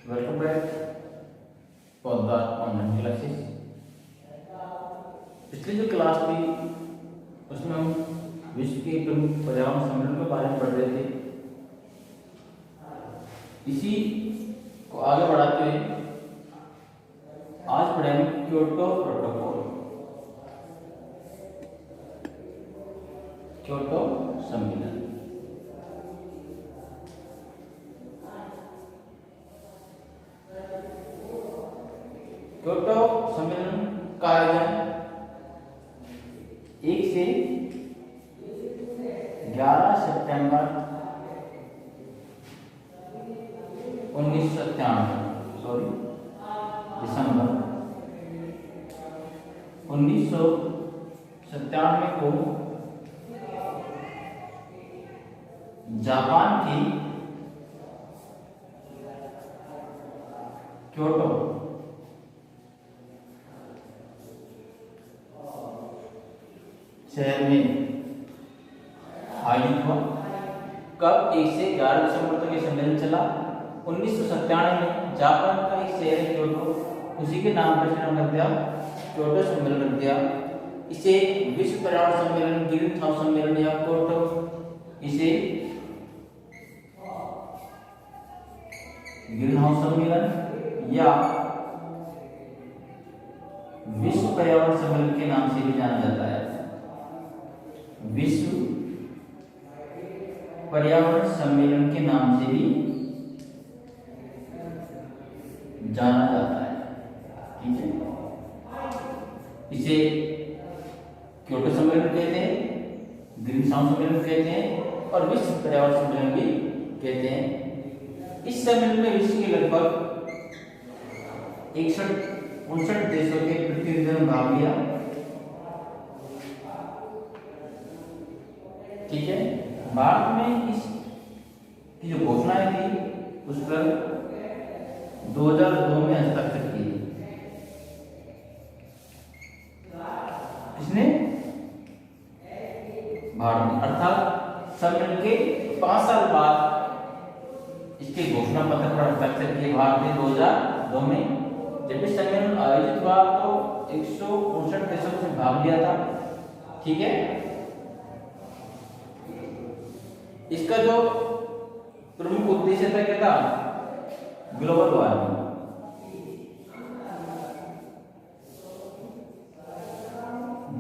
Welcome back पौधा online classes. पिछली जो क्लास थी उसमें हम विश्व के प्रमुख पर्यावरण सम्मेलन के बारे में पढ़ रहे थे। इसी को आगे बढ़ाते हुए आज पढ़ेंगे क्योटो प्रोटोकॉल, क्योटो सम्मेलन। क्योटो सम्मेलन का आयोजन 1 से 11 सितंबर 1997 को जापान की क्योटो शहर में आयोजित हुआ। कब? 1 से 11 दिसंबर तक ये सम्मेलन चला। 1997 में जापान का एक शहर है क्योटो, उसी के नाम पर नाम रख दिया, क्योटो सम्मेलन रख दिया। इसे विश्व पर्यावरण सम्मेलन, ग्रीन हाउस सम्मेलन या क्योटो, इसे ग्रीन हाउस सम्मेलन या विश्व पर्यावरण सम्मेलन के नाम से भी जाना जाता है। विश्व पर्यावरण सम्मेलन के नाम से भी जाना जाता है। ठीक है, इसे क्योटो सम्मेलन कहते हैं, ग्रीन हाउस सम्मेलन कहते हैं और विश्व पर्यावरण सम्मेलन भी कहते हैं। इस सम्मेलन में विश्व के लगभग 61-59 देशों के प्रतिनिधियों ने भाग लिया। ठीक है, भारत में इस की जो घोषणाएं थी उस पर 2002 में हस्ताक्षर किए। किसने? भारत ने। अर्थात सम्मेलन के 5 साल बाद इसके घोषणा पत्र पर हस्ताक्षर किए भारत ने 2002 में। जब इस सम्मेलन आयोजित हुआ तो 159 देशों ने भाग लिया था। ठीक है, इसका जो प्रमुख उद्देश्य था क्या था? Global warming.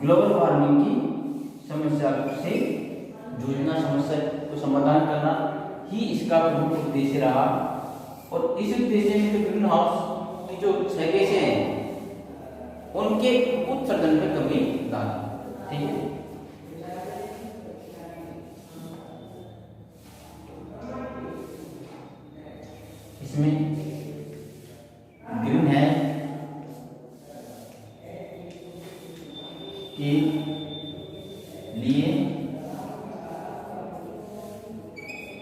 ग्लोबल वार्मिंग की समस्या से जूझना, समस्या को समाधान करना ही इसका प्रमुख उद्देश्य रहा। और इस उद्देश्य में जो ग्रीन हाउस की जो 6 गैसें हैं उनके उत्सर्जन में कमी लाना। ठीक है, इसमें ग्रीन है के लिए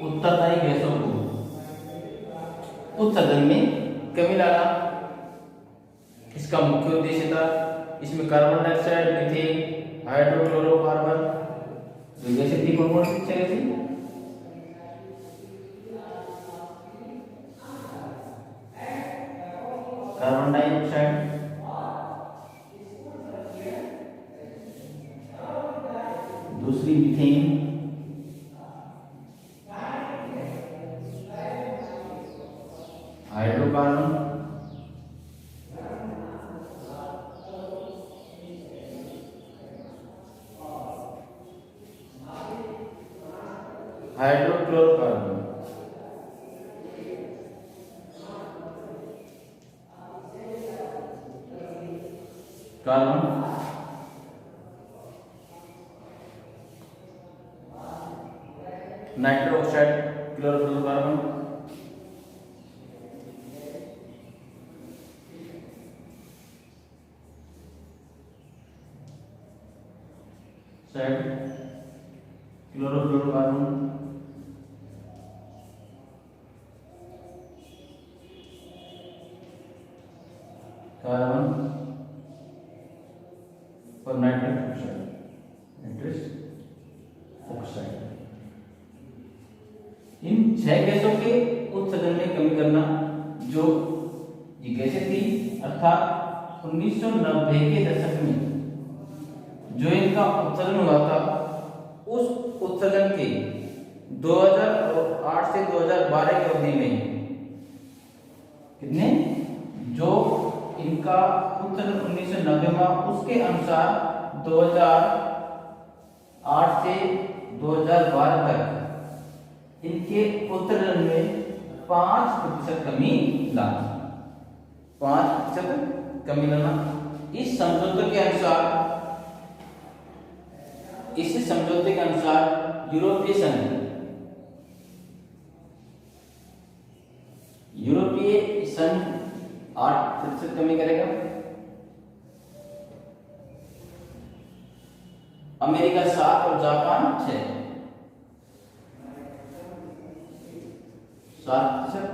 उत्तरदायी गैसों को उत्सर्जन में कमी लाना इसका मुख्य उद्देश्य था। इसमें कार्बन डाइऑक्साइड, मीथेन, हाइड्रोक्लोरोकार्बन जो गैसें थी कौन कौन सी थी? कार्बन डाइऑक्साइड, दूसरी methane, hydrocarbon, hydrochlorocarbon. Carbon, nitro oxide, chlorofluorocarbon, chlorofluorocarbon, carbon और नाइट्रस ऑक्साइड। इन 6 गैसों के उत्सर्जन में कमी करना जो ये कैसे थी, अर्थात 1990 के दशक में जो इनका उत्सर्जन हुआ था, उस उत्सर्जन के 2008 से 2012 की अवधि में कितने, जो इनका उत्सर्जन 1990 में, उसके अनुसार 2008 से 2012 तक इनके उत्सर्जन में 5% कमी लाना, 5% कमी लाना। इस समझौते के अनुसार, इस समझौते के अनुसार यूरोपीय संघ, यूरोपीय संघ 8% कमी करेगा, अमेरिका 7 और जापान 7%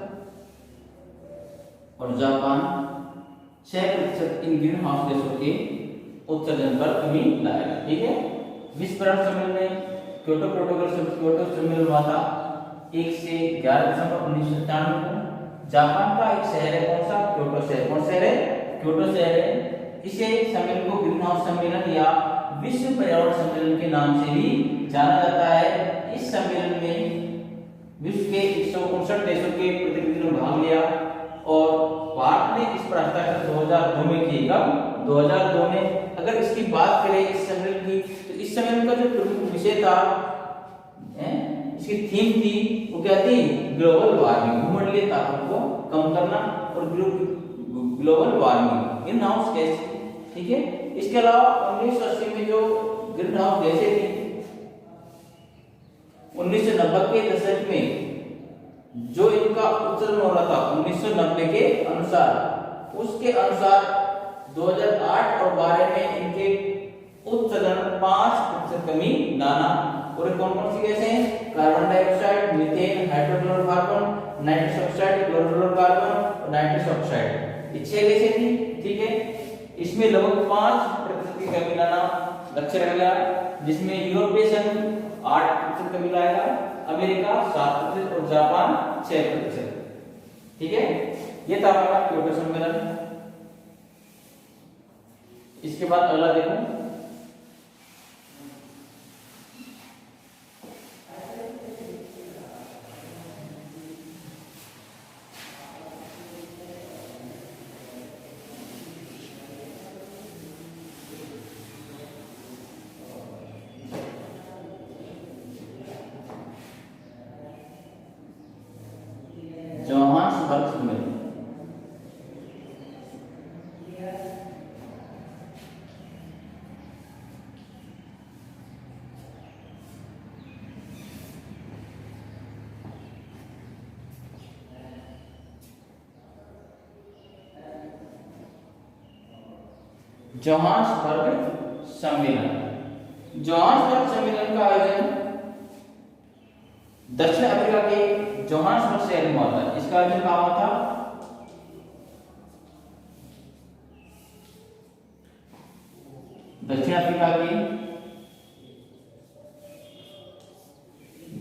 और जापान 6% इन ग्रीन हाउस गैसों के उत्सर्जन पर कमी लाएगा। ठीक है। विश्व पर्यावरण सम्मेलन में क्योटो प्रोटोकॉल से क्योटो सम्मेलन हुआ था 1 से 11 दिसंबर 1997 को। जापान का एक शहर है, कौन सा, क्योटो शहर। कौन शहर है, क्योटो शहर है। इसे सम्मेलन को ग्रीन हाउस सम्मेलन या विश्व पर्यावरण सम्मेलन के नाम से भी जाना जाता है। इस सम्मेलन में विश्व के 159 देशों के प्रतिनिधियों ने भाग लिया और भारत ने इस पर हस्ताक्षर 2002 में की। कब, 2002 में। अगर इसकी बात करें इस सम्मेलन की, तो इस सम्मेलन का जो प्रमुख विषय था, इसकी थीम थी, वो क्या थी, ग्लोबल वार्मिंग, भूमंडलीय तापमान को कम करना और global warming, green house gas. ठीक है। इसके अलावा 1980 में जो ग्रीन हाउस गैसें थी, 1990 के दशक में जो इनका उत्सर्जन हो रहा था 1990 के अनुसार, उसके अनुसार 2008 और 12 में इनके उत्सर्जन 5% कमी लाना। और कौन कौन सी गैसें हैं, carbon dioxide, methane, hydrochlorocarbon, nitrous oxide, chlorofluorocarbon और नाइट्रस ऑक्साइड, ये 6 गैसें थी। ठीक है। इसमें लगभग 5% की कमी लाना लक्ष्य रखा, जिसमें यूरोपीय संघ 8% कमी लाएगा, अमेरिका 7% और जापान 6%। ठीक है। ये था हमारा क्योटो सम्मेलन। इसके बाद अगला देखो, जोहान्सबर्ग सम्मेलन। जोहान्सबर्ग सम्मेलन, जोहान्सबर्ग सम्मेलन का आयोजन दक्षिण अफ्रीका के जोहान्सबर्ग शहर में हुआ था। इसका आयोजन कहाँ हुआ था, दक्षिण अफ्रीका के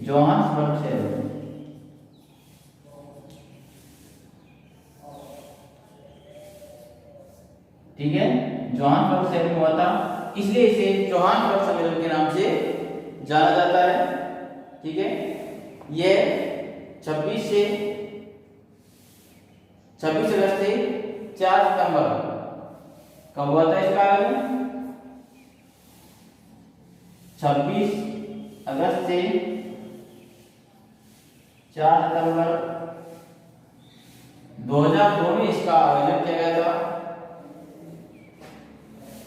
जोहान्सबर्ग शहर में। ठीक है। जोहान्सबर्ग शहर में हुआ था, इसलिए इसे जोहान्सबर्ग सम्मेलन के नाम से जाना जाता है। ठीक है। यह 26 अगस्त से 4 सितंबर कब हुआ था इसका आयोजन, 26 अगस्त से 4 सितंबर 2002 में इसका आयोजन किया गया था।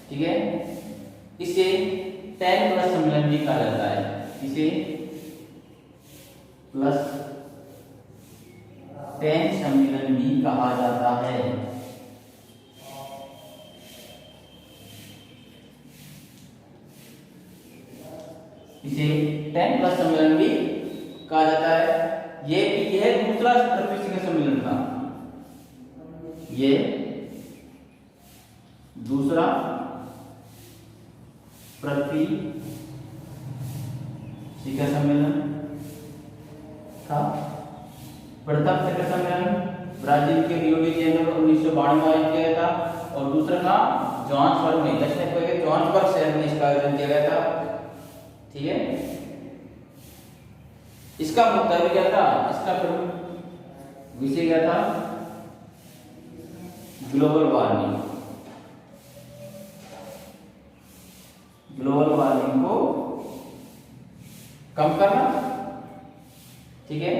ठीक है। इसे 10+ सम्मेलन भी कहा जाता है, इसे +10 सम्मेलन भी कहा जाता है। इसे 10+ सम्मेलन भी कहा जाता है। यह दूसरा पृथ्वी शिखर सम्मेलन था, यह दूसरा पृथ्वी शिखर सम्मेलन था। प्रथम शिखर सम्मेलन ब्राजील के रियो डी जेनेरो 1992 में आयोजित किया गया था। और दूसरा था जोहान्सबर्ग में, दक्षिण अफ्रीका के जोहान्सबर्ग शहर में इसका आयोजन किया गया था। ठीक है, इसका मुद्दा भी क्या था, इसका प्रमुख विषय क्या था, ग्लोबल वार्मिंग। ग्लोबल वार्मिंग को कम करना। ठीक है,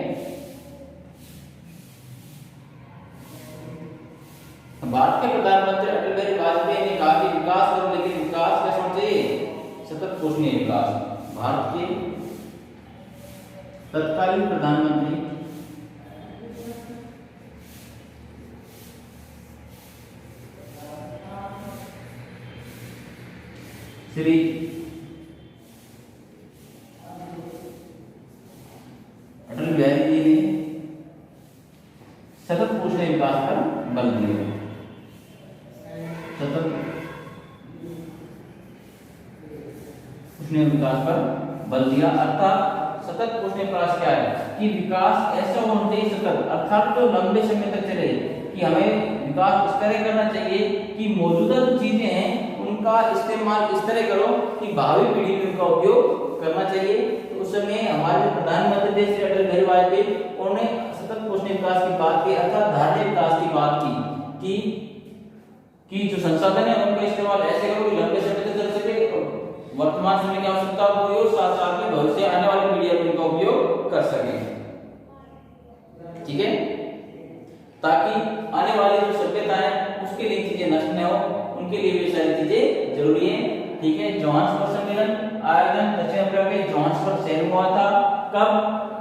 भारत के प्रधानमंत्री अटल बिहारी वाजपेयी ने कहा कि विकास करो, लेकिन विकास कैसे होना चाहिए, सतत पोषणीय विकास। भारत के तत्कालीन प्रधानमंत्री श्री अटल बिहारी जी ने सतत पोषणीय विकास पर बल दिया। सतत पोषणीय विकास पर बल दिया, अर्थात सतत पोषणीय विकास क्या है कि विकास ऐसा होना चाहिए सतत, अर्थात तो लंबे समय तक चले, कि हमें विकास इस तरह करना चाहिए कि मौजूदा जो चीजें हैं उनका इस्तेमाल इस तरह करो कि भावी पीढ़ी में उनका उपयोग करना चाहिए। तो उस समय हमारे प्रधानमंत्री श्री अटल बिहारी वाजपेयी उन्होंने सतत पोषणीय विकास की बात की, अर्थात धारणीय विकास की बात की कि जो संसाधन है उनका इस्तेमाल ऐसे करो कि लंबे समय तक चल सके, वर्तमान समय की आवश्यकता पूरी हो, साथ साथ में भविष्य आने वाली पीढ़ियां भी उनका उपयोग कर सके। ठीक है, ताकि आने वाली जो सभ्यता है उसके लिए चीजें नष्ट न हो, उनके लिए भी सारी चीजें जरूरी है। ठीक है, जोहान्सबर्ग सम्मेलन आयोजन दक्षिण अफ्रीका के जोहान्सबर्ग शहर में हुआ था। कब?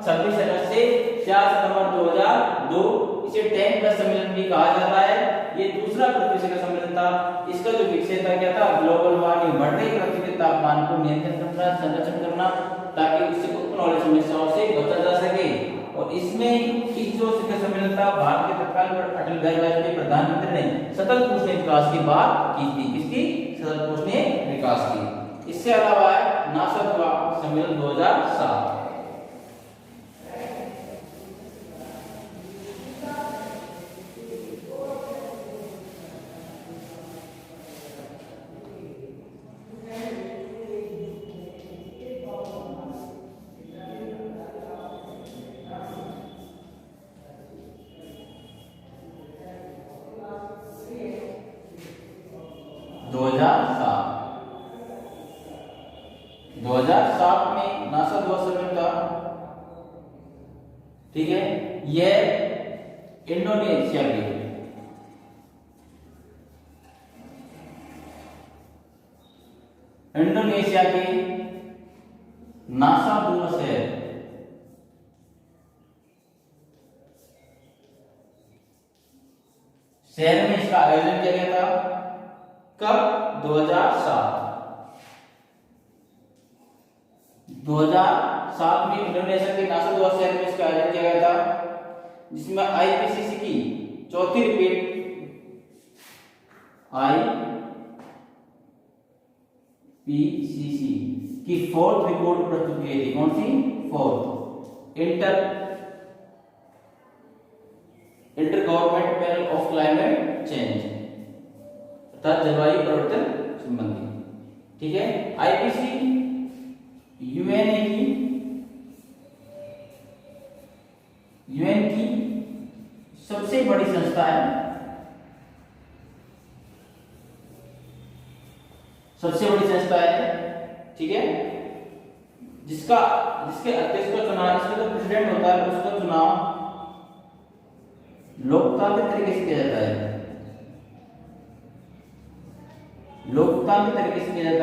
26 अगस्त से 4 सितंबर 2002। इसे 10+ सम्मेलन भी कहा जाता है। ये दूसरा पृथ्वी का सम्मेलन था। इसका जो विषय था क्या था, ग्लोबल वार्मिंग, बढ़ रही पृथ्वी के तापमान को नियंत्रित करना, संरक्षण करना, ताकि उससे उत्पन्न वाली समस्याओं से बचा जा सके। और इसमें इस जो शिखर सम्मेलन था, भारत के तत्कालीन अटल बिहारी वाजपेयी प्रधानमंत्री ने सतत पोषणीय विकास की बात की थी। किसकी? सतत पोषणीय विकास की। इससे अलावा नासा सम्मेलन 2007। में नासा द्वारा सम्मेलन था। ठीक है, यह इंडोनेशिया की नासा दूर शहर में इसका आयोजन किया गया था। कब? 2007 में इंडोनेशिया के नासा द्वारा शहर में इसका आयोजन किया गया था, जिसमें आईपीसीसी की चौथी रिपीट आईपीसीसी की 4th रिपोर्ट प्रस्तुत की थी। कौन सी? 4th inter government panel of climate change, अर्थात जलवायु परिवर्तन संबंधी। ठीक है, आईपीसी यूएन की सबसे बड़ी संस्था है, ठीक है, जिसके अध्यक्ष का चुनाव, इसका जो प्रेसिडेंट होता है उसका चुनाव लोकतांत्रिक तरीके से किया जाता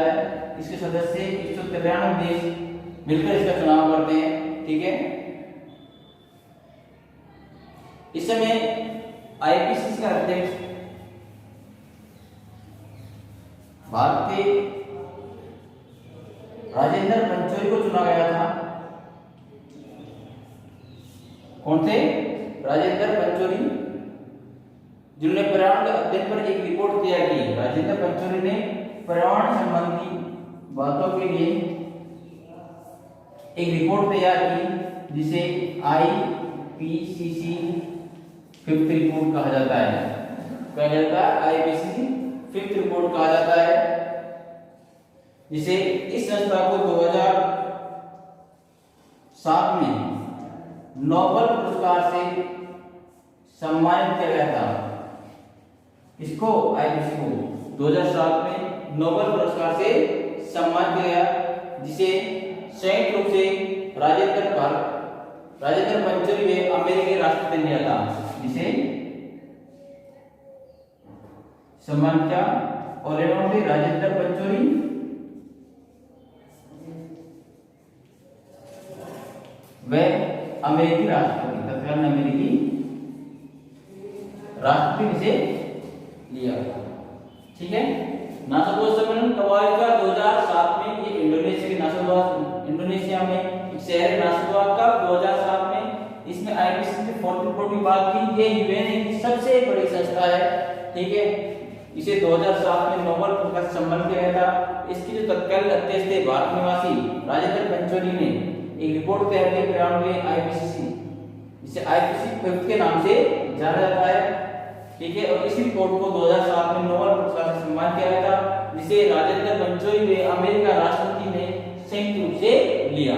है। इसके सदस्य 193 देश मिलकर इसका चुनाव करते हैं। ठीक है, इस समय आईपीसीसी का अध्यक्ष भारत के राजेंद्र पंचोली को चुना गया था। कौन थे? राजेंद्र पंचोली, जिन्होंने पर्यावरण अध्ययन पर एक रिपोर्ट तैयार की। राजेंद्र पंचोली ने पर्यावरण संबंधी बातों के लिए एक रिपोर्ट तैयार की, जिसे आईपीसीसी फिफ्थ रिपोर्ट कहा जाता है। कहा जाता है आईपीसीसी फिफ्थ रिपोर्ट कहा जाता है, जिसे इस संस्था को 2007 में नोबेल पुरस्कार से सम्मानित किया गया था। इसको आईपीसी को 2007 में नोबेल पुरस्कार से सम्मानित किया गया, जिसे संयुक्त रूप से राजेंद्र पंचोली ने अमेरिकी राष्ट्रपति ने दिया था, जिसे सम्मान किया। और इन्होंने राजेंद्र पंचोली वे अमेरिकी राष्ट्रपति, तत्कालीन अमेरिकी राष्ट्रपति से लिया। ठीक है। नासा ध्वज सम्मेलन कब हुआ था? 2007 में। ये इंडोनेशिया के इंडोनेशिया में एक शहर है नासा का 2007 में। इसमें आईपीसी की 44 बात की। ये यूएन की सबसे बड़ी संस्था है। ठीक है। इसे 2007 में नोबेल पुरस्कार से सम्मानित किया गया था। इसके जो तत्कालीन अध्यक्ष थे भारत निवासी राजेंद्र पंचोली ने एक रिपोर्ट तैयार की परिणाम के आईपीसी, इसे आईपीसी फिफ्थ के नाम से जाना जाता है। ठीक है। और इस रिपोर्ट को 2007 में नोबेल पुरस्कार से सम्मानित किया गया था, जिसे राजेंद्र पंचोली ने अमेरिका राष्ट्रपति ने संयुक्त रूप से लिया।